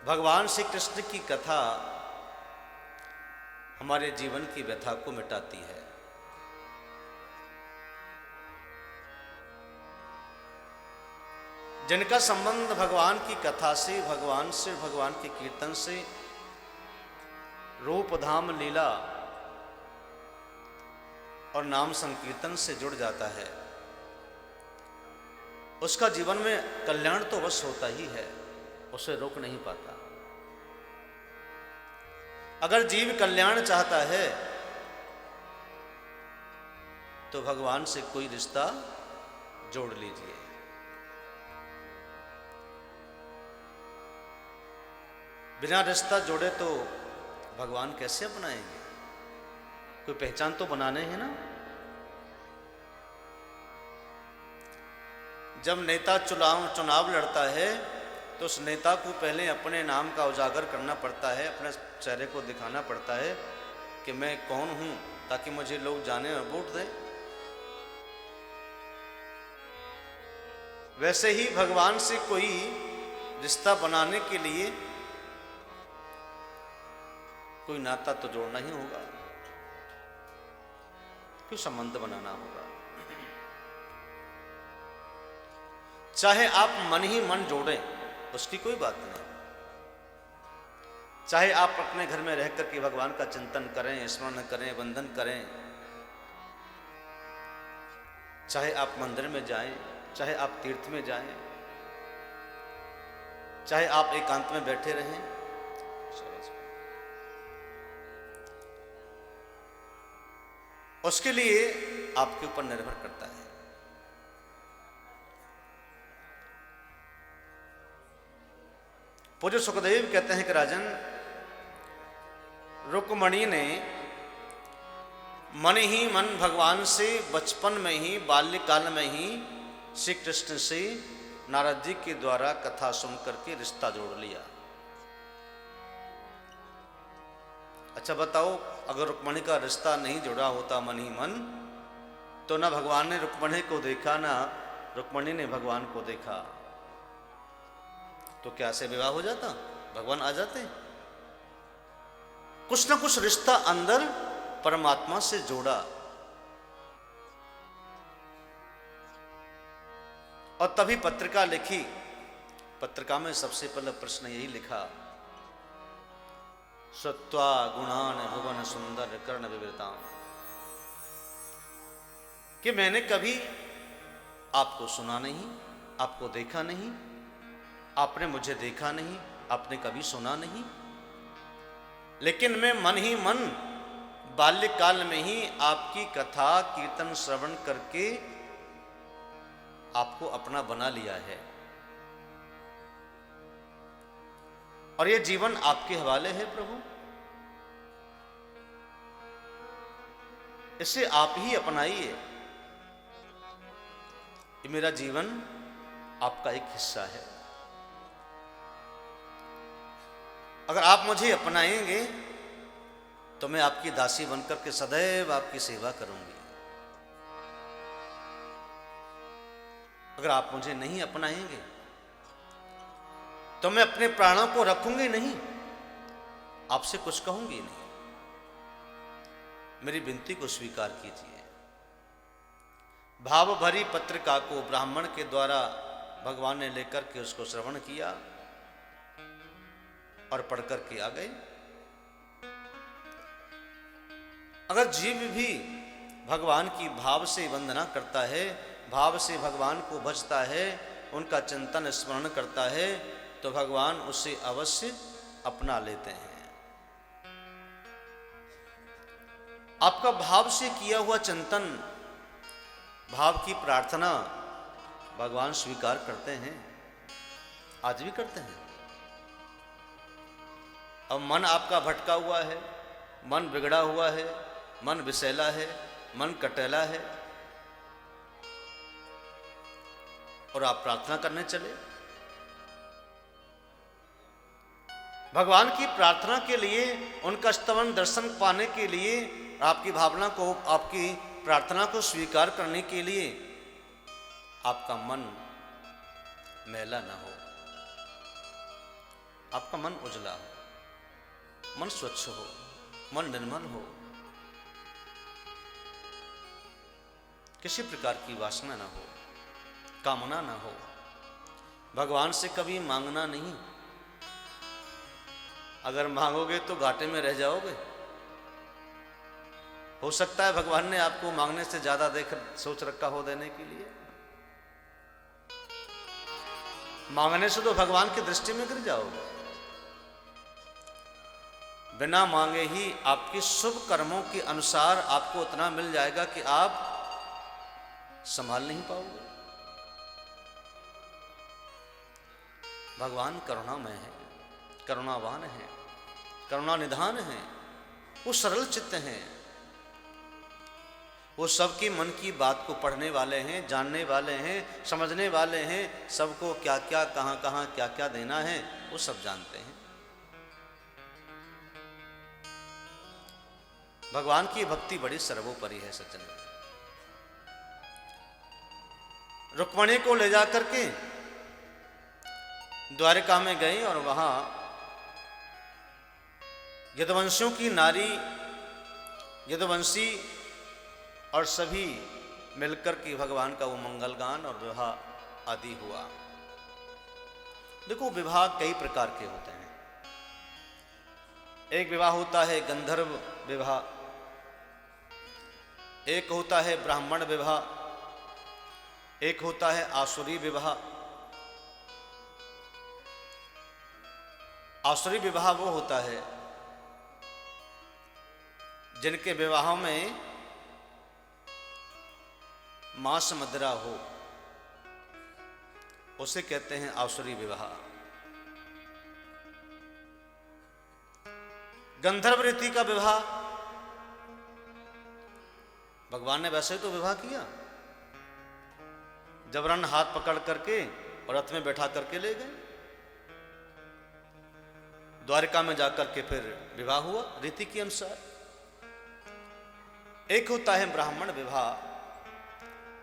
भगवान श्री कृष्ण की कथा हमारे जीवन की व्यथा को मिटाती है। जिनका संबंध भगवान की कथा से, भगवान के कीर्तन से, रूप धाम लीला और नाम संकीर्तन से जुड़ जाता है, उसका जीवन में कल्याण तो अवश्य होता ही है, उसे रोक नहीं पाता। अगर जीव कल्याण चाहता है तो भगवान से कोई रिश्ता जोड़ लीजिए। बिना रिश्ता जोड़े तो भगवान कैसे अपनाएंगे? कोई पहचान तो बनाने हैं ना। जब नेता चुनाव लड़ता है तो उस नेता को पहले अपने नाम का उजागर करना पड़ता है, अपने चेहरे को दिखाना पड़ता है कि मैं कौन हूं, ताकि मुझे लोग जाने और वोट दें। वैसे ही भगवान से कोई रिश्ता बनाने के लिए कोई नाता तो जोड़ना ही होगा, कोई संबंध बनाना होगा। चाहे आप मन ही मन जोड़ें, उसकी कोई बात नहीं। चाहे आप अपने घर में रहकर के भगवान का चिंतन करें, स्मरण करें, वंदन करें, चाहे आप मंदिर में जाएं, चाहे आप तीर्थ में जाएं, चाहे आप एकांत में बैठे रहें, उसके लिए आपके ऊपर निर्भर करता है। पूज्य सुखदेव कहते हैं कि राजन, रुक्मणी ने मन ही मन भगवान से बचपन में ही, बाल्यकाल में ही श्री कृष्ण से नारद जी के द्वारा कथा सुन करके रिश्ता जोड़ लिया। अच्छा बताओ, अगर रुक्मणी का रिश्ता नहीं जुड़ा होता मन ही मन, तो ना भगवान ने रुक्मणी को देखा, ना रुक्मणी ने भगवान को देखा, तो क्या से विवाह हो जाता? भगवान आ जाते? कुछ ना कुछ रिश्ता अंदर परमात्मा से जोड़ा। और तभी पत्रिका लिखी। पत्रिका में सबसे पहला प्रश्न यही लिखा, सत्वा गुणान भुवन सुंदर कर्ण विवृताम, कि मैंने कभी आपको सुना नहीं, आपको देखा नहीं, आपने मुझे देखा नहीं, आपने कभी सुना नहीं, लेकिन मैं मन ही मन बाल्यकाल में ही आपकी कथा कीर्तन श्रवण करके आपको अपना बना लिया है, और यह जीवन आपके हवाले है प्रभु। इसे आप ही अपनाइए। ये मेरा जीवन आपका एक हिस्सा है। अगर आप मुझे अपनाएंगे तो मैं आपकी दासी बनकर के सदैव आपकी सेवा करूंगी। अगर आप मुझे नहीं अपनाएंगे तो मैं अपने प्राणों को रखूंगी नहीं, आपसे कुछ कहूंगी नहीं। मेरी विनती को स्वीकार कीजिए। भाव भरी पत्रिका को ब्राह्मण के द्वारा भगवान ने लेकर के उसको श्रवण किया और पढ़कर के आ गए। अगर जीव भी भगवान की भाव से वंदना करता है, भाव से भगवान को भजता है, उनका चिंतन स्मरण करता है, तो भगवान उसे अवश्य अपना लेते हैं। आपका भाव से किया हुआ चिंतन, भाव की प्रार्थना भगवान स्वीकार करते हैं, आज भी करते हैं। अब मन आपका भटका हुआ है, मन बिगड़ा हुआ है, मन विषैला है, मन कटेला है, और आप प्रार्थना करने चले। भगवान की प्रार्थना के लिए, उनका स्तवन दर्शन पाने के लिए, आपकी भावना को, आपकी प्रार्थना को स्वीकार करने के लिए आपका मन मैला ना हो, आपका मन उजला हो, मन स्वच्छ हो, मन निर्मल हो, किसी प्रकार की वासना ना हो, कामना ना हो। भगवान से कभी मांगना नहीं, अगर मांगोगे तो घाटे में रह जाओगे। हो सकता है भगवान ने आपको मांगने से ज्यादा सोच रखा हो देने के लिए। मांगने से तो भगवान की दृष्टि में गिर जाओगे। बिना मांगे ही आपकी शुभ कर्मों के अनुसार आपको उतना मिल जाएगा कि आप संभाल नहीं पाओगे। भगवान करुणामय है, करुणावान है, करुणा निधान है, वो सरल चित्त हैं, वो सबकी मन की बात को पढ़ने वाले हैं, जानने वाले हैं, समझने वाले हैं, सबको क्या क्या कहाँ कहाँ क्या क्या देना है वो सब जानते हैं। भगवान की भक्ति बड़ी सर्वोपरि है सज्जन। रुक्मिणी को ले जाकर के द्वारिका में गए और वहां यदुवंशियों की नारी, यदुवंशी और सभी मिलकर के भगवान का वो मंगल गान और विवाह आदि हुआ। देखो विवाह कई प्रकार के होते हैं। एक विवाह होता है गंधर्व विवाह, एक होता है ब्राह्मण विवाह, एक होता है आसुरी विवाह। आसुरी विवाह वो होता है जिनके विवाहों में मांस मदिरा हो, उसे कहते हैं आसुरी विवाह। गंधर्व रीति का विवाह, भगवान ने वैसे तो विवाह किया, जबरन हाथ पकड़ करके और रथ में बैठा करके ले गए। द्वारिका में जाकर के फिर विवाह हुआ रीति के अनुसार। एक होता है ब्राह्मण विवाह,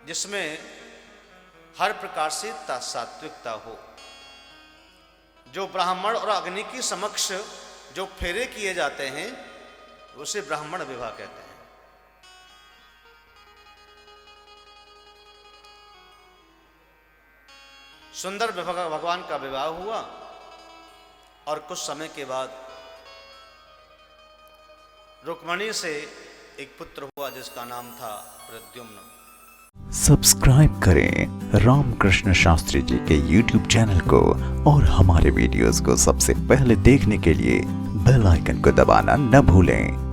जिसमें हर प्रकार से सात्विकता हो। जो ब्राह्मण और अग्नि की समक्ष जो फेरे किए जाते हैं उसे ब्राह्मण विवाह कहते हैं। सुंदर भगवान का विवाह हुआ और कुछ समय के बाद रुक्मिणी से एक पुत्र हुआ जिसका नाम था प्रद्युम्न। सब्सक्राइब करें रामकृष्ण शास्त्री जी के YouTube चैनल को और हमारे वीडियोस को सबसे पहले देखने के लिए बेल आइकन को दबाना न भूलें।